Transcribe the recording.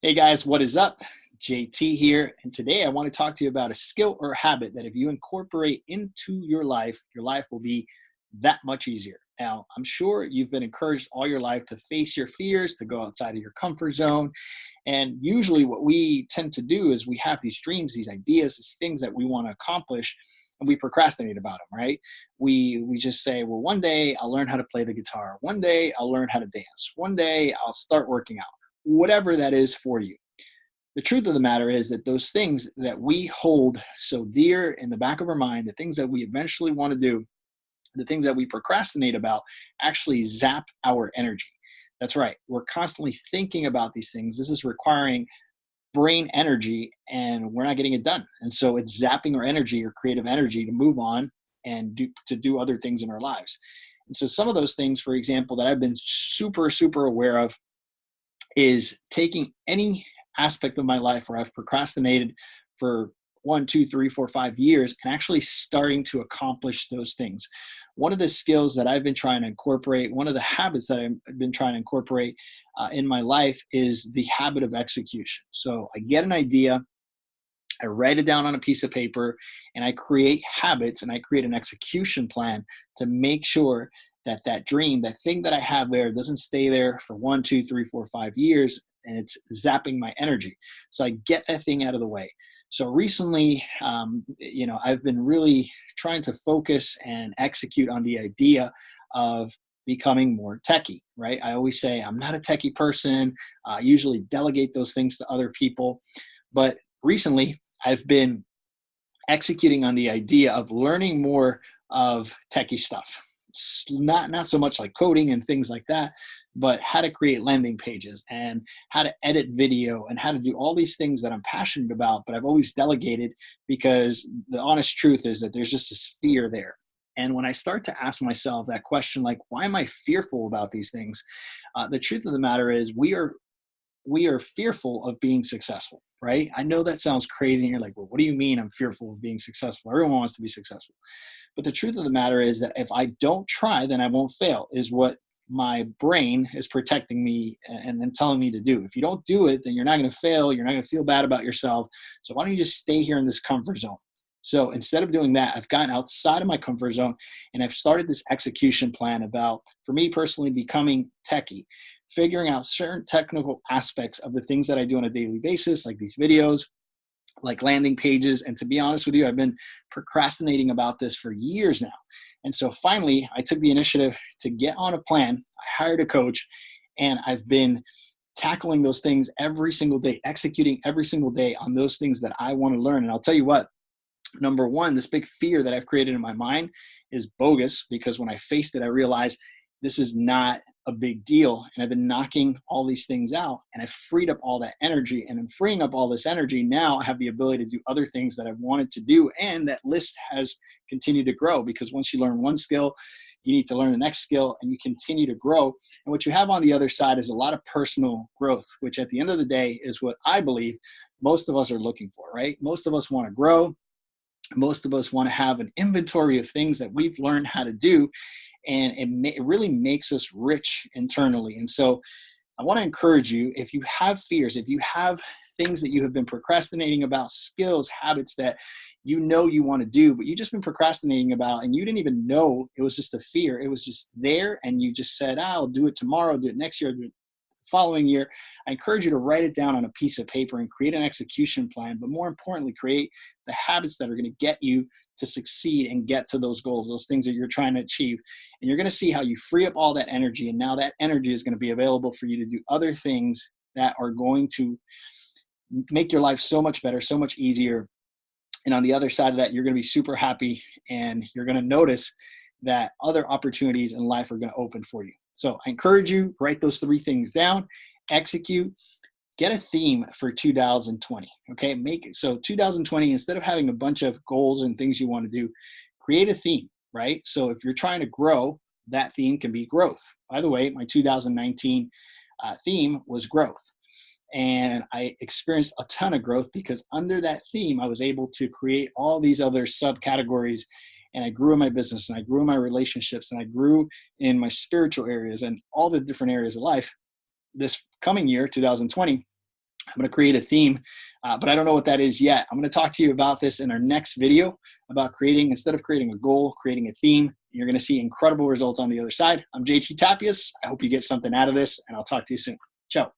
Hey guys, what is up? JT here, and today I want to talk to you about a skill or habit that if you incorporate into your life will be that much easier. Now, I'm sure you've been encouraged all your life to face your fears, to go outside of your comfort zone. And usually, what we tend to do is we have these dreams, these ideas, these things that we want to accomplish, and we procrastinate about them, right? We just say, well, one day I'll learn how to play the guitar. One day I'll learn how to dance. One day I'll start working out, whatever that is for you. The truth of the matter is that those things that we hold so dear in the back of our mind, the things that we eventually want to do, the things that we procrastinate about, actually zap our energy. That's right. We're constantly thinking about these things. This is requiring brain energy, and we're not getting it done. And so it's zapping our energy, or creative energy, to move on and do other things in our lives. And so some of those things, for example, that I've been super aware of is taking any aspect of my life where I've procrastinated for 1, 2, 3, 4, 5 years and actually starting to accomplish those things. One of the skills that I've been trying to incorporate, one of the habits that I've been trying to incorporate in my life is the habit of execution. So I get an idea, I write it down on a piece of paper, and I create habits and I create an execution plan to make sure that that dream, that thing that I have there, doesn't stay there for 1, 2, 3, 4, 5 years and it's zapping my energy. So I get that thing out of the way. So recently, I've been really trying to focus and execute on the idea of becoming more techie, right? I always say I'm not a techie person. I usually delegate those things to other people. But recently, I've been executing on the idea of learning more of techie stuff. It's not so much like coding and things like that, but how to create landing pages and how to edit video and how to do all these things that I'm passionate about, but I've always delegated because the honest truth is that there's just this fear there. And when I start to ask myself that question, like, why am I fearful about these things? The truth of the matter is we are fearful of being successful, right? I know that sounds crazy. And you're like, well, what do you mean I'm fearful of being successful? Everyone wants to be successful. But the truth of the matter is that if I don't try, then I won't fail, is what my brain is protecting me and telling me to do. If you don't do it, then you're not going to fail. You're not going to feel bad about yourself. So why don't you just stay here in this comfort zone? So instead of doing that, I've gotten outside of my comfort zone and I've started this execution plan about, for me personally, becoming techie, figuring out certain technical aspects of the things that I do on a daily basis, like these videos, like landing pages. And to be honest with you, I've been procrastinating about this for years now. And so finally, I took the initiative to get on a plan. I hired a coach, and I've been tackling those things every single day, executing every single day on those things that I want to learn. And I'll tell you what, number one, this big fear that I've created in my mind is bogus, because when I faced it, I realized this is not a big deal. And I've been knocking all these things out, and I've freed up all that energy. And in freeing up all this energy, now I have the ability to do other things that I've wanted to do. And that list has continued to grow, because once you learn one skill, you need to learn the next skill, and you continue to grow. And what you have on the other side is a lot of personal growth, which at the end of the day is what I believe most of us are looking for, right? Most of us want to grow. Most of us want to have an inventory of things that we've learned how to do, and it really makes us rich internally. And so I want to encourage you, if you have fears, if you have things that you have been procrastinating about, skills, habits that you know you want to do, but you've just been procrastinating about, and you didn't even know it was just a fear. It was just there, and you just said, I'll do it tomorrow, do it next year, do it following year. I encourage you to write it down on a piece of paper and create an execution plan, but more importantly, create the habits that are going to get you to succeed and get to those goals, those things that you're trying to achieve. And you're going to see how you free up all that energy. And now that energy is going to be available for you to do other things that are going to make your life so much better, so much easier. And on the other side of that, you're going to be super happy, and you're going to notice that other opportunities in life are going to open for you. So I encourage you, write those 3 things down, execute, get a theme for 2020. Okay, make it so 2020, instead of having a bunch of goals and things you want to do, create a theme, right? So if you're trying to grow, that theme can be growth. By the way, my 2019 theme was growth. And I experienced a ton of growth, because under that theme, I was able to create all these other subcategories, and I grew in my business, and I grew in my relationships, and I grew in my spiritual areas and all the different areas of life. This coming year, 2020, I'm going to create a theme, but I don't know what that is yet. I'm going to talk to you about this in our next video about creating, instead of creating a goal, creating a theme. You're going to see incredible results on the other side. I'm JT Tapias. I hope you get something out of this, and I'll talk to you soon. Ciao.